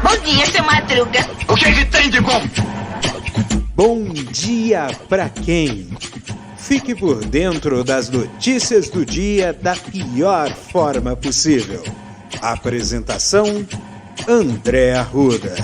Bom dia, seu Madruga. O que tem de bom? Bom dia pra quem? Fique por dentro das notícias do dia da pior forma possível. Apresentação: André Arruda.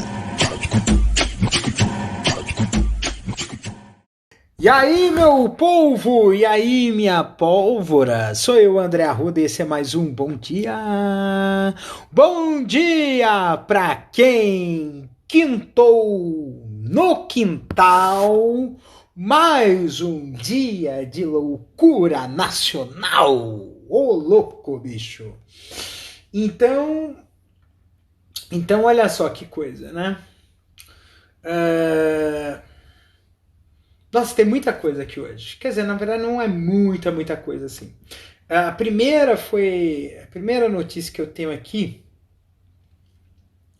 E aí, meu povo? E aí, minha pólvora? Sou eu, André Arruda, e esse é mais um Bom Dia. Bom dia pra quem quintou no quintal. Mais um dia de loucura nacional. Ô, louco, bicho. Então, olha só que coisa, né? Nossa, tem muita coisa aqui hoje. Quer dizer, na verdade não é muita coisa assim. A primeira notícia que eu tenho aqui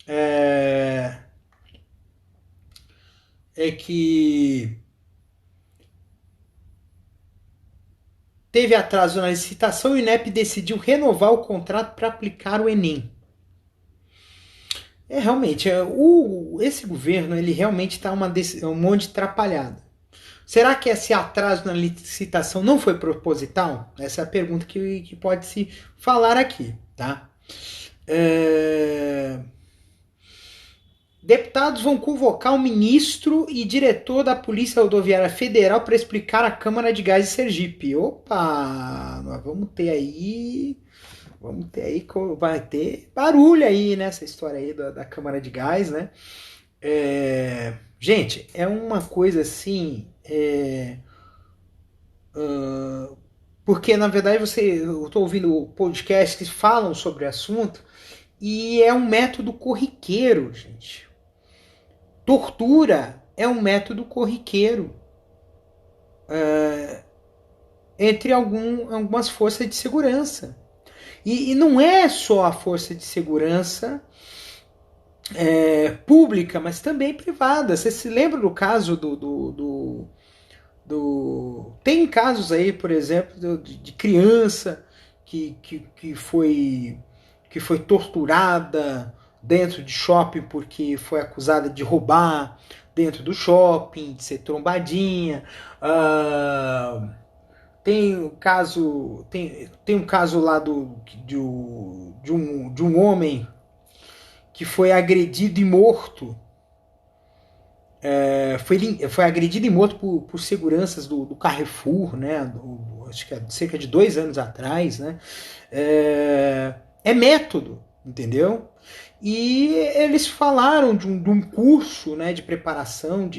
é que teve atraso na licitação e o INEP decidiu renovar o contrato para aplicar o Enem. Realmente, esse governo ele realmente está um monte de atrapalhada. Será que esse atraso na licitação não foi proposital? Essa é a pergunta que pode se falar aqui, tá? Deputados vão convocar o ministro e diretor da Polícia Rodoviária Federal para explicar a Câmara de Gás de Sergipe. Opa! Nós vamos ter aí, vai ter barulho aí nessa história aí da Câmara de Gás, né? Gente, é uma coisa assim... porque na verdade eu estou ouvindo podcasts que falam sobre o assunto e é um método corriqueiro, gente. Tortura é um método corriqueiro entre algumas forças de segurança. E não é só a força de segurança pública, mas também privada. Você se lembra do caso tem casos aí, por exemplo, de criança que foi torturada dentro de shopping porque foi acusada de roubar dentro do shopping, de ser trombadinha. Tem um caso lá de um homem que foi agredido e morto. Foi agredido e morto por seguranças do Carrefour, né? Acho que há cerca de 2 anos atrás, né? É método, entendeu? E eles falaram de um curso, né, de preparação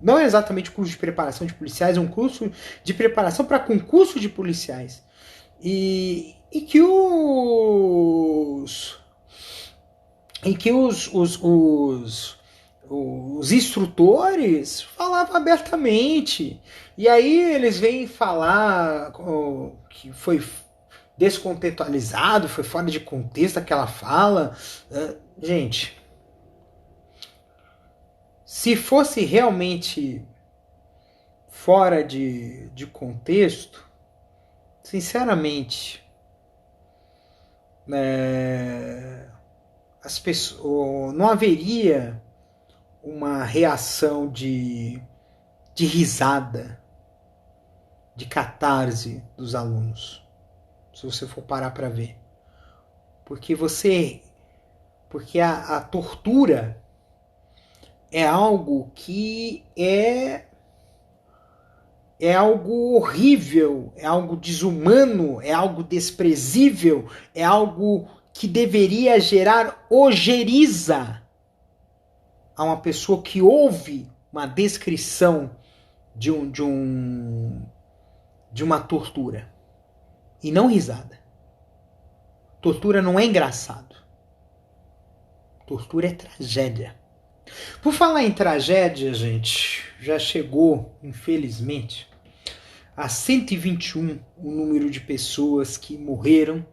não é exatamente curso de preparação de policiais, é um curso de preparação para concurso de policiais. E que os instrutores falavam abertamente. E aí eles vêm falar que foi descontextualizado, foi fora de contexto aquela fala. Gente, se fosse realmente fora de contexto, sinceramente, as pessoas, não haveria uma reação de risada, de catarse dos alunos, se você for parar para ver. Porque a tortura é algo que é algo horrível, é algo desumano, é algo desprezível, é algo que deveria gerar ojeriza a uma pessoa que ouve uma descrição de uma tortura. E não risada. Tortura não é engraçado. Tortura é tragédia. Por falar em tragédia, gente, já chegou, infelizmente, a 121 o número de pessoas que morreram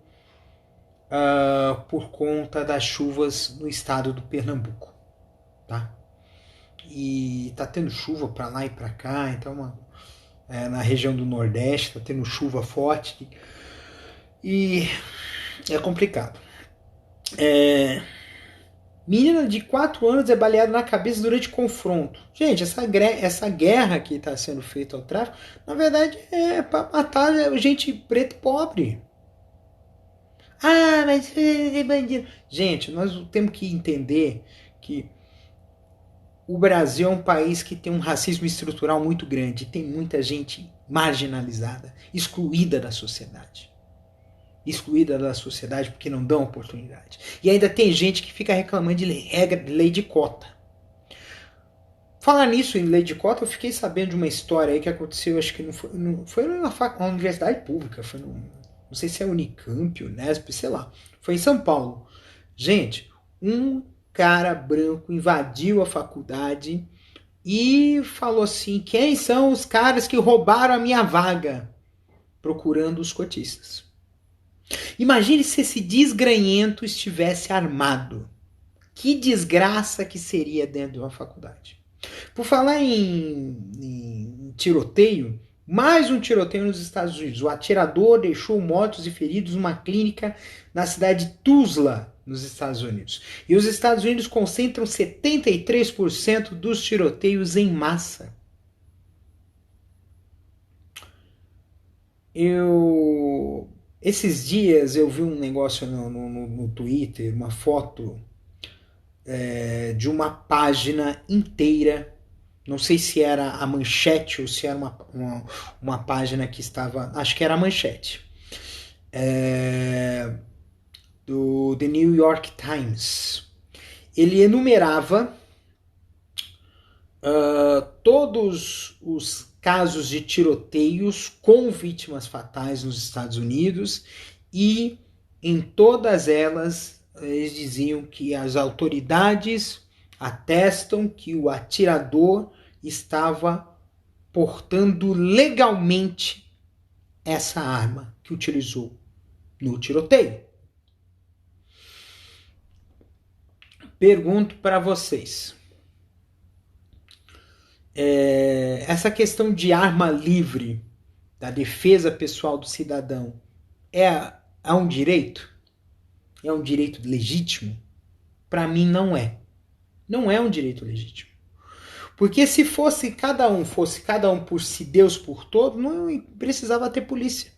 por conta das chuvas no estado do Pernambuco. Tá? E tá tendo chuva para lá e para cá, então na região do Nordeste tá tendo chuva forte E é complicado. Menina de 4 anos é baleada na cabeça durante confronto. Gente, essa guerra que está sendo feita ao tráfico, na verdade é para matar gente preta e pobre. Ah, mas é bandido. Gente, nós temos que entender que o Brasil é um país que tem um racismo estrutural muito grande. Tem muita gente marginalizada, excluída da sociedade. Excluída da sociedade porque não dão oportunidade. E ainda tem gente que fica reclamando de lei de cota. Falar nisso em lei de cota, eu fiquei sabendo de uma história aí que aconteceu, acho que não foi numa universidade pública, foi não sei se é Unicamp, Unesp, sei lá. Foi em São Paulo. Gente, um cara branco invadiu a faculdade e falou assim: quem são os caras que roubaram a minha vaga? Procurando os cotistas. Imagine se esse desgranhento estivesse armado. Que desgraça que seria dentro de uma faculdade. Por falar em tiroteio, mais um tiroteio nos Estados Unidos. O atirador deixou mortos e feridos numa clínica na cidade de Tulsa, nos Estados Unidos. E os Estados Unidos concentram 73% dos tiroteios em massa. Esses dias eu vi um negócio no Twitter, uma foto de uma página inteira. Não sei se era a manchete ou se era uma página que estava... Acho que era a manchete. Do The New York Times. Ele enumerava todos os casos de tiroteios com vítimas fatais nos Estados Unidos, e em todas elas eles diziam que as autoridades atestam que o atirador estava portando legalmente essa arma que utilizou no tiroteio. Pergunto para vocês. Essa questão de arma livre, da defesa pessoal do cidadão, é um direito? É um direito legítimo? Para mim não é. Não é um direito legítimo. Porque se fosse cada um por si, Deus por todo, não precisava ter polícia.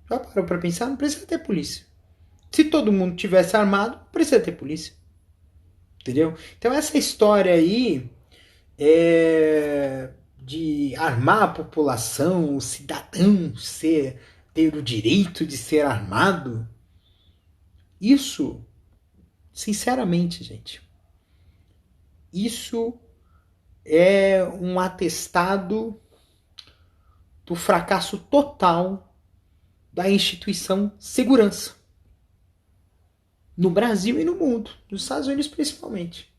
Já parou para pensar? Não precisa ter polícia. Se todo mundo tivesse armado, não precisa ter polícia. Entendeu? Então essa história aí de armar a população, o cidadão ter o direito de ser armado, isso, sinceramente, gente, isso é um atestado do fracasso total da instituição segurança no Brasil e no mundo, nos Estados Unidos principalmente.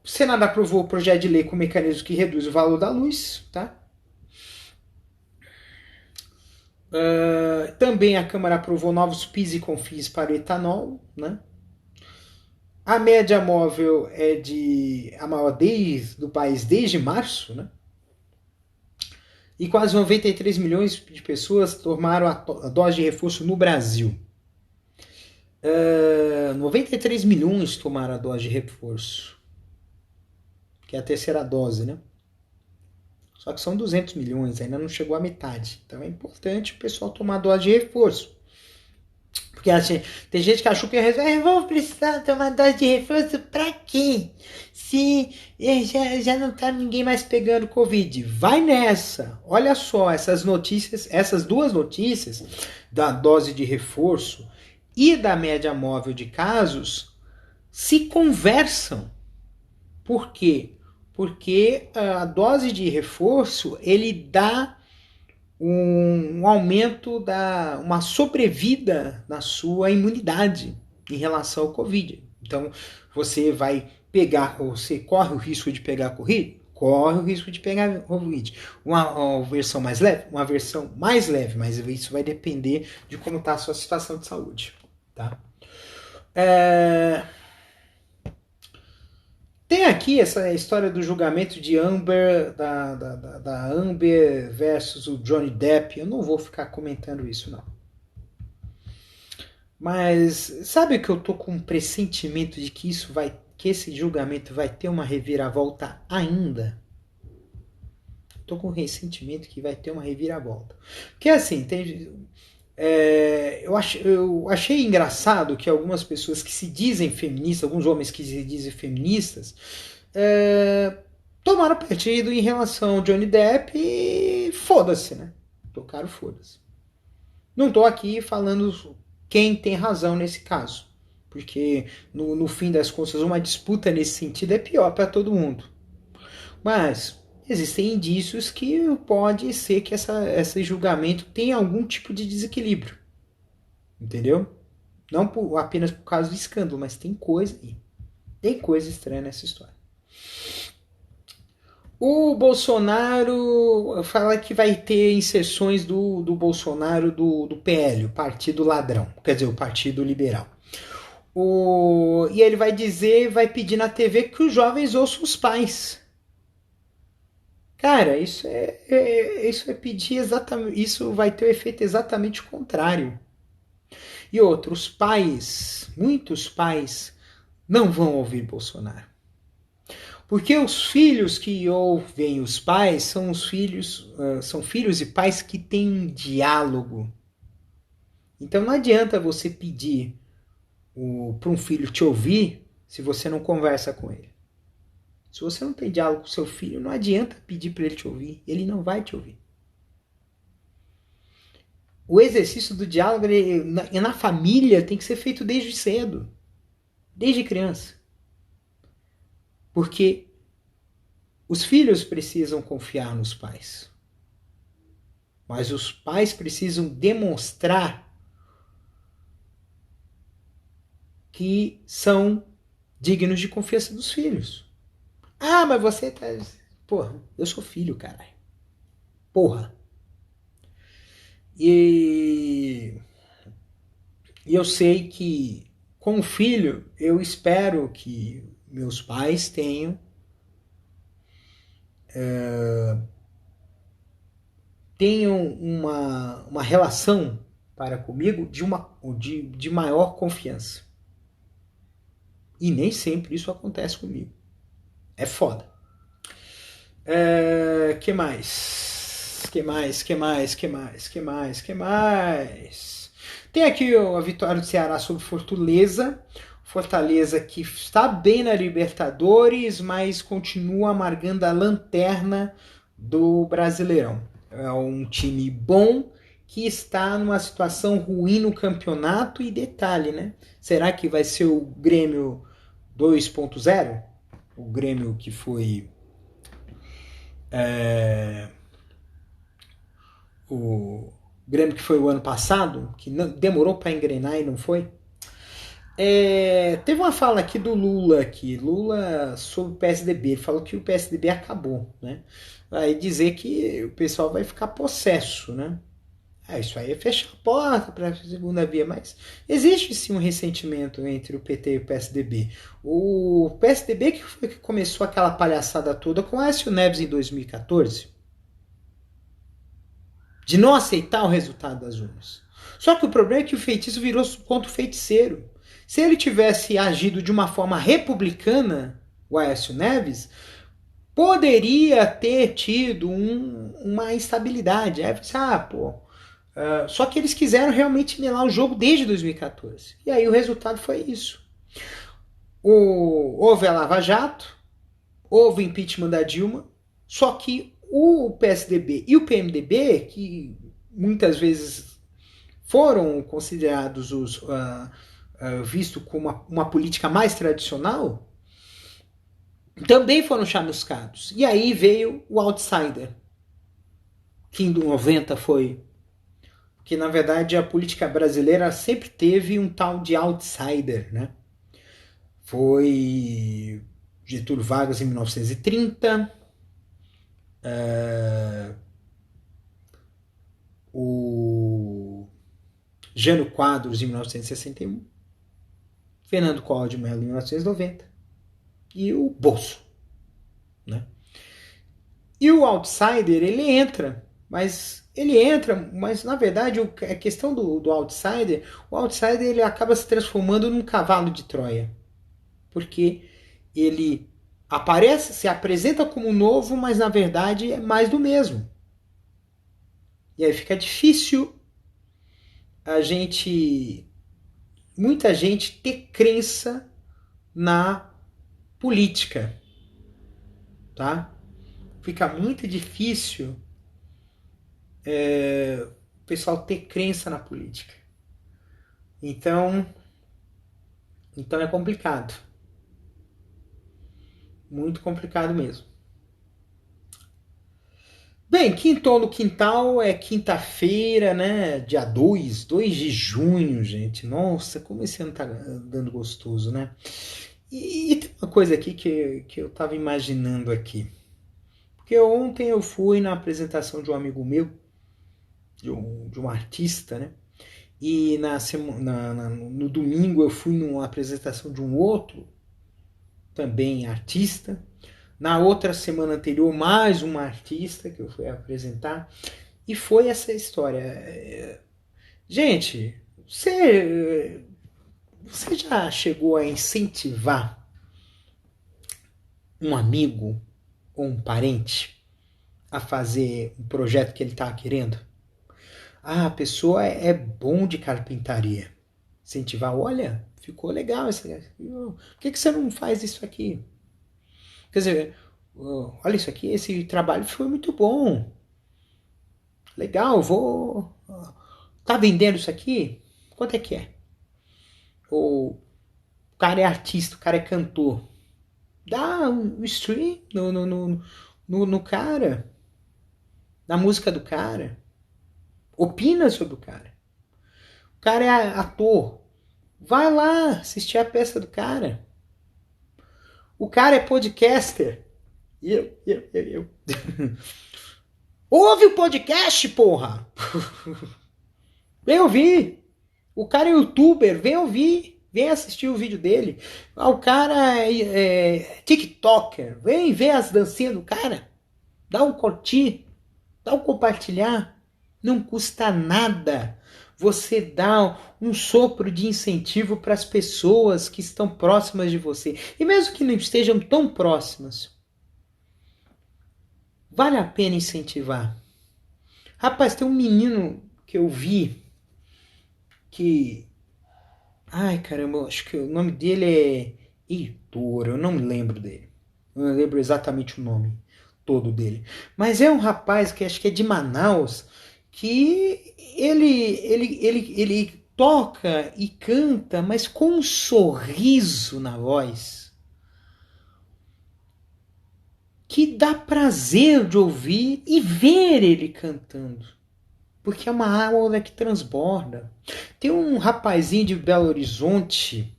O Senado aprovou o projeto de lei com mecanismo que reduz o valor da luz, tá? Também a Câmara aprovou novos PIS e COFINS para o etanol, né? A média móvel é a maior do país desde março, né? E quase 93 milhões de pessoas tomaram a dose de reforço no Brasil. 93 milhões tomaram a dose de reforço, que é a terceira dose, né? Só que são 200 milhões, ainda não chegou à metade. Então é importante o pessoal tomar a dose de reforço. Porque assim, tem gente que achou que vou precisar tomar dose de reforço pra quê? Se já não tá ninguém mais pegando Covid. Vai nessa. Olha só, essas duas notícias da dose de reforço e da média móvel de casos se conversam. Por quê? Porque a dose de reforço, ele dá um aumento, uma sobrevida na sua imunidade em relação ao Covid. Então, você corre o risco de pegar Covid? Corre o risco de pegar Covid. Uma versão mais leve? Uma versão mais leve, mas isso vai depender de como está a sua situação de saúde. Tá? Tem aqui essa história do julgamento de Amber, da Amber versus o Johnny Depp. Eu não vou ficar comentando isso, não. Mas sabe que eu tô com um pressentimento de que que esse julgamento vai ter uma reviravolta ainda? Tô com um ressentimento que vai ter uma reviravolta. Porque assim, eu achei engraçado que algumas pessoas que se dizem feministas, alguns homens que se dizem feministas, tomaram partido em relação ao Johnny Depp e foda-se, né? Tocaram foda-se. Não tô aqui falando quem tem razão nesse caso, porque no fim das contas uma disputa nesse sentido é pior para todo mundo. Mas existem indícios que pode ser que esse julgamento tenha algum tipo de desequilíbrio. Entendeu? Não apenas por causa do escândalo, mas tem coisa aí. Tem coisa estranha nessa história. O Bolsonaro fala que vai ter inserções do Bolsonaro do PL, o Partido Ladrão, quer dizer, o Partido Liberal. E ele vai pedir na TV que os jovens ouçam os pais. Cara, isso é pedir exatamente. Isso vai ter o efeito exatamente contrário. E outros pais, muitos pais, não vão ouvir Bolsonaro. Porque os filhos que ouvem os pais são filhos e pais que têm um diálogo. Então não adianta você pedir para um filho te ouvir se você não conversa com ele. Se você não tem diálogo com seu filho, não adianta pedir para ele te ouvir. Ele não vai te ouvir. O exercício do diálogo na família tem que ser feito desde cedo. Desde criança. Porque os filhos precisam confiar nos pais. Mas os pais precisam demonstrar que são dignos de confiança dos filhos. Ah, mas você tá... Porra, eu sou filho, caralho. Porra. E eu sei que, como filho, eu espero que meus pais tenham uma relação para comigo de maior confiança. E nem sempre isso acontece comigo. É foda. Que mais? Tem aqui a vitória do Ceará sobre Fortaleza. Fortaleza que está bem na Libertadores, mas continua amargando a lanterna do Brasileirão. É um time bom que está numa situação ruim no campeonato. E detalhe, né? Será que vai ser o Grêmio 2.0? O Grêmio que foi... o Grêmio que foi o ano passado, que demorou para engrenar e não foi. Teve uma fala aqui do Lula, sobre o PSDB. Ele falou que o PSDB acabou, né? Vai dizer que o pessoal vai ficar possesso, né? Isso aí é fechar a porta para a segunda via, mas existe sim um ressentimento entre o PT e o PSDB. O PSDB que foi que começou aquela palhaçada toda com Aécio Neves em 2014, de não aceitar o resultado das urnas. Só que o problema é que o feitiço virou contra o feiticeiro. Se ele tivesse agido de uma forma republicana, o Aécio Neves, poderia ter tido uma instabilidade. Aí você, só que eles quiseram realmente melar o jogo desde 2014. E aí o resultado foi isso. Houve a Lava Jato, houve o impeachment da Dilma, só que o PSDB e o PMDB, que muitas vezes foram considerados visto como uma política mais tradicional, também foram chamuscados. E aí veio o outsider, que em 90 foi... Porque, na verdade, a política brasileira sempre teve um tal de outsider, né? Foi Getúlio Vargas em 1930, o Jânio Quadros em 1961, Fernando Collor de Mello em 1990 e o bolso, né? E o outsider, ele entra, mas na verdade a questão do outsider, o outsider ele acaba se transformando num cavalo de Troia, porque ele se apresenta como novo, mas na verdade é mais do mesmo. E aí fica difícil muita gente ter crença na política, tá? Fica muito difícil o pessoal ter crença na política. Então é complicado. Muito complicado mesmo. Bem, Quintou no Quintal é quinta-feira, né? Dia 2 de junho, gente. Nossa, como esse ano tá dando gostoso, né? E tem uma coisa aqui que eu tava imaginando aqui. Porque ontem eu fui na apresentação de um amigo meu, de um artista, né? E no domingo eu fui numa apresentação de um outro, também artista. Na outra semana anterior, mais uma artista que eu fui apresentar. E foi essa história. Gente, você já chegou a incentivar um amigo ou um parente a fazer um projeto que ele está querendo? Ah, a pessoa é bom de carpintaria. Incentivar, olha, ficou legal isso aqui. Por que você não faz isso aqui? Quer dizer, olha isso aqui, esse trabalho foi muito bom. Legal, vou... Tá vendendo isso aqui? Quanto é que é? Ou o cara é artista, o cara é cantor. Dá um stream no cara. Na música do cara. Opina sobre o cara. O cara é ator. Vai lá assistir a peça do cara. O cara é podcaster. Eu. Ouve o podcast, porra! Vem ouvir. O cara é youtuber, vem ouvir. Vem assistir o vídeo dele. O cara é tiktoker. Vem ver as dancinhas do cara. Dá um curtir. Dá um compartilhar. Não custa nada. Você dá um sopro de incentivo para as pessoas que estão próximas de você. E mesmo que não estejam tão próximas, vale a pena incentivar. Rapaz, tem um menino que eu vi que... Ai, caramba, acho que o nome dele é Heitor, eu não me lembro dele. Eu não lembro exatamente o nome todo dele. Mas é um rapaz que acho que é de Manaus, que ele toca e canta, mas com um sorriso na voz que dá prazer de ouvir e ver ele cantando, porque é uma aula que transborda. Tem um rapazinho de Belo Horizonte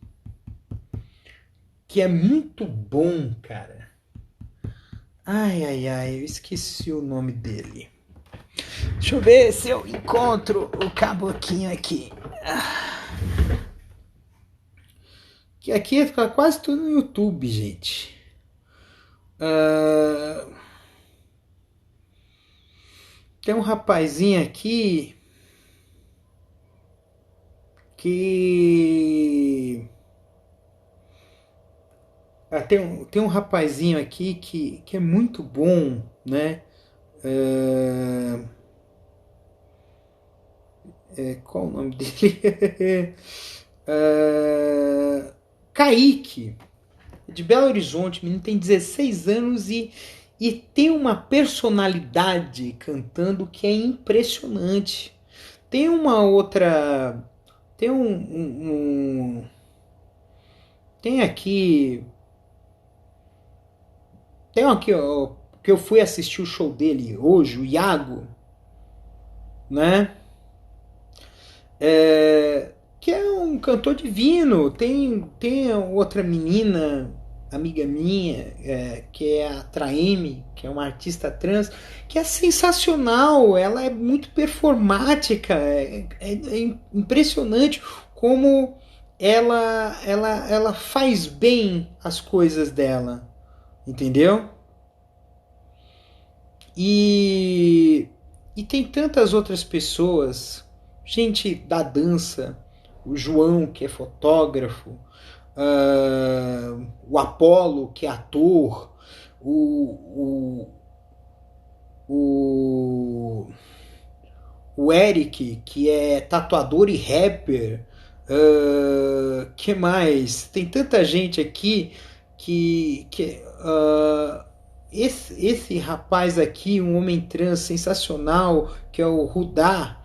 que é muito bom, cara. Ai, eu esqueci o nome dele. Deixa eu ver se eu encontro o caboclinho aqui. Que aqui fica quase tudo no YouTube, gente. Tem um rapazinho aqui que... tem um rapazinho aqui que é muito bom, né? Qual o nome dele? Kaique, de Belo Horizonte. O menino tem 16 anos e tem uma personalidade cantando que é impressionante. Tem uma outra... Tem aqui... Tem aqui, ó, que eu fui assistir o show dele hoje, o Iago, né? Que é um cantor divino. Tem outra menina, amiga minha, que é a Traeme, que é uma artista trans, que é sensacional. Ela é muito performática. É impressionante como ela faz bem as coisas dela, entendeu? E tem tantas outras pessoas, gente da dança, o João, que é fotógrafo, o Apolo, que é ator, o, o, o Eric, que é tatuador e rapper. Que mais? Tem tanta gente aqui que esse rapaz aqui, um homem trans sensacional, que é o Rudá.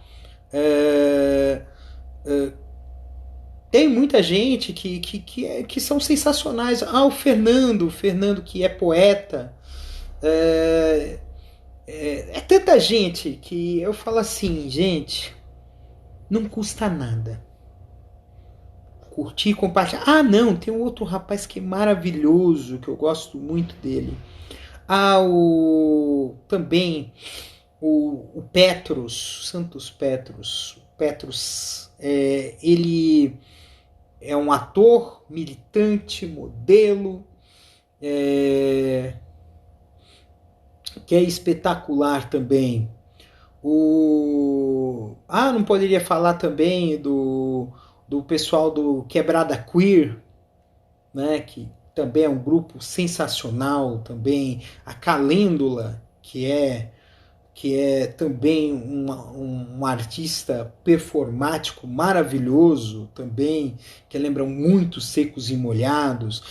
Tem muita gente que são sensacionais. O Fernando que é poeta. É tanta gente que eu falo assim, gente, não custa nada curtir, compartilhar. Ah, não, tem um outro rapaz que é maravilhoso, que eu gosto muito dele. Também o Petros, Santos Petros. Petros, ele é um ator, militante, modelo, que é espetacular também. Não poderia falar também do pessoal do Quebrada Queer, né, que também é um grupo sensacional também. A Calêndula, que é também um artista performático maravilhoso também, que lembram muito Secos e Molhados.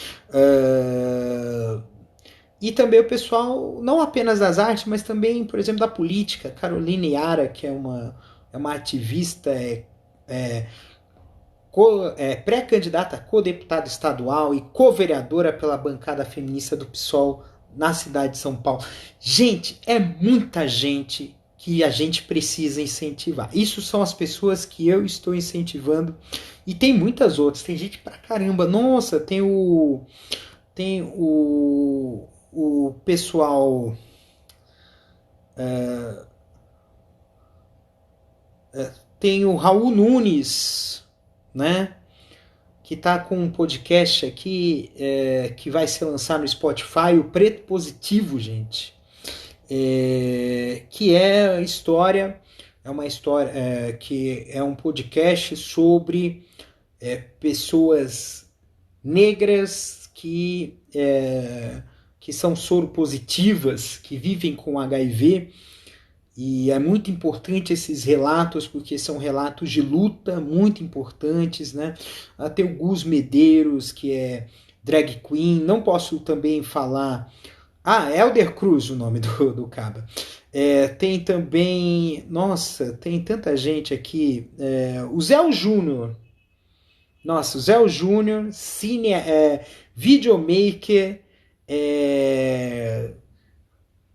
E também o pessoal, não apenas das artes, mas também, por exemplo, da política. Caroline Yara, que é uma ativista, pré-candidata a co-deputada estadual e co-vereadora pela bancada feminista do PSOL na cidade de São Paulo. Gente, é muita gente que a gente precisa incentivar. Isso são as pessoas que eu estou incentivando. E tem muitas outras. Tem gente pra caramba. Nossa, tem o pessoal... tem o Raul Nunes, né? Que tá com um podcast aqui que vai ser lançado no Spotify, o Preto Positivo, gente. Que é uma história que é um podcast sobre pessoas negras que são soropositivas, que vivem com HIV. E é muito importante esses relatos, porque são relatos de luta muito importantes, né? Tem o Gus Medeiros, que é drag queen. Não posso também falar... Helder Cruz, o nome do caba. Tem também... Nossa, tem tanta gente aqui. O Zé Júnior. Nossa, o Zé Júnior, videomaker,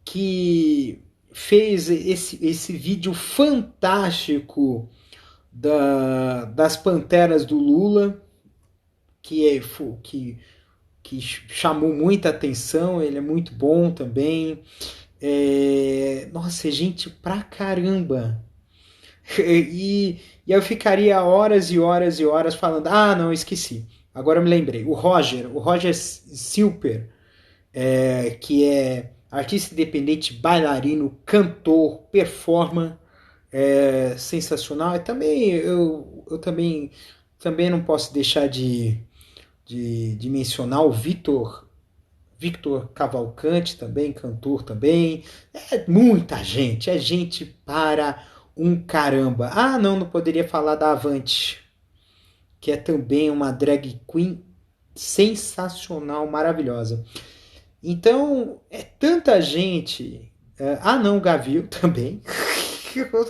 que fez esse vídeo fantástico das Panteras do Lula, que chamou muita atenção. Ele é muito bom também. Nossa, é gente pra caramba. E eu ficaria horas e horas e horas falando. Não, esqueci. Agora eu me lembrei. O Roger Silper, que é artista independente, bailarino, cantor, performer, sensacional. E também eu também não posso deixar de mencionar o Victor Cavalcante, também cantor também. Muita gente, é gente para um caramba. Não poderia falar da Avante, que é também uma drag queen sensacional, maravilhosa. Então, é tanta gente. O Gavil também. Eu vou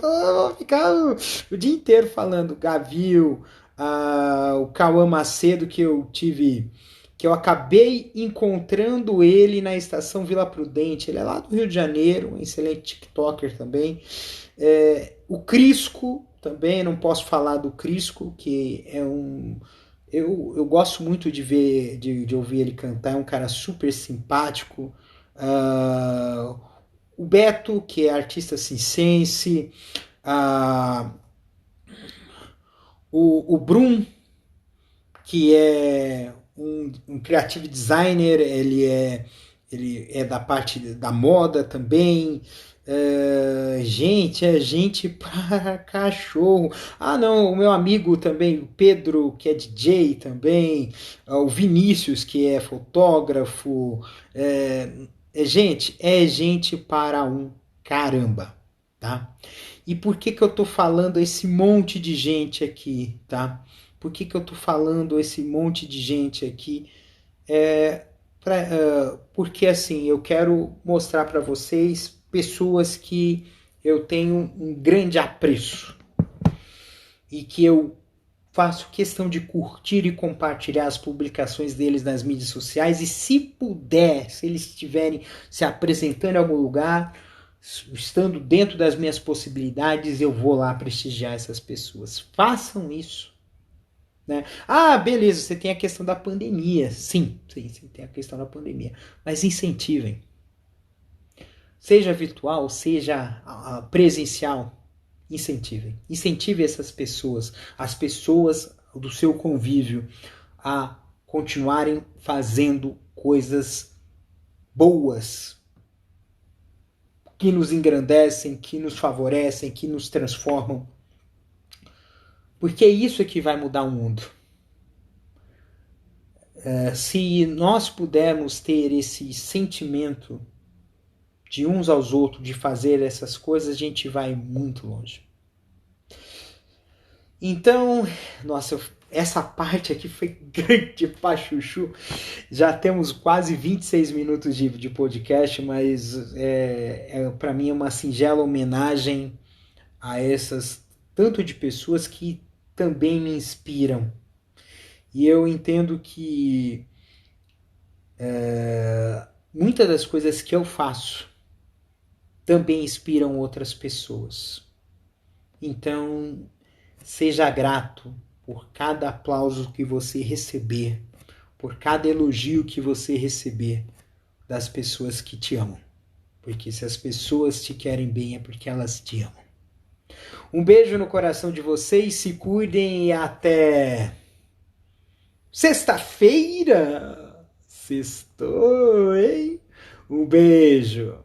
ficar o dia inteiro falando. Gavil, o Cauã Macedo, que eu acabei encontrando ele na estação Vila Prudente. Ele é lá do Rio de Janeiro, um excelente TikToker também. O Crisco também, não posso falar do Crisco, que é um... Eu gosto muito de ouvir ele cantar, é um cara super simpático. O Beto, que é artista circense. O Brum, que é um creative designer, ele é da parte da moda também. Gente, é gente para cachorro. Ah, não, o meu amigo também, o Pedro, que é DJ também, o Vinícius, que é fotógrafo. É gente para um caramba, tá? E por que que eu tô falando esse monte de gente aqui, tá? Por que que eu tô falando esse monte de gente aqui? Porque assim, eu quero mostrar para vocês pessoas que eu tenho um grande apreço e que eu faço questão de curtir e compartilhar as publicações deles nas mídias sociais, e se puder, se eles estiverem se apresentando em algum lugar, estando dentro das minhas possibilidades, eu vou lá prestigiar essas pessoas. Façam isso. Né? Ah, beleza, você tem a questão da pandemia. Sim, tem a questão da pandemia. Mas incentivem. Seja virtual, seja presencial, incentivem. Incentive essas pessoas, as pessoas do seu convívio, a continuarem fazendo coisas boas, que nos engrandecem, que nos favorecem, que nos transformam. Porque é isso que vai mudar o mundo. Se nós pudermos ter esse sentimento de uns aos outros, de fazer essas coisas, a gente vai muito longe. Então, nossa, essa parte aqui foi grande pra chuchu. Já temos quase 26 minutos de podcast, mas para mim é uma singela homenagem a essas tanto de pessoas que também me inspiram. E eu entendo que muitas das coisas que eu faço também inspiram outras pessoas. Então, seja grato por cada aplauso que você receber, por cada elogio que você receber das pessoas que te amam. Porque se as pessoas te querem bem é porque elas te amam. Um beijo no coração de vocês, se cuidem e até sexta-feira! Sextou, hein? Um beijo!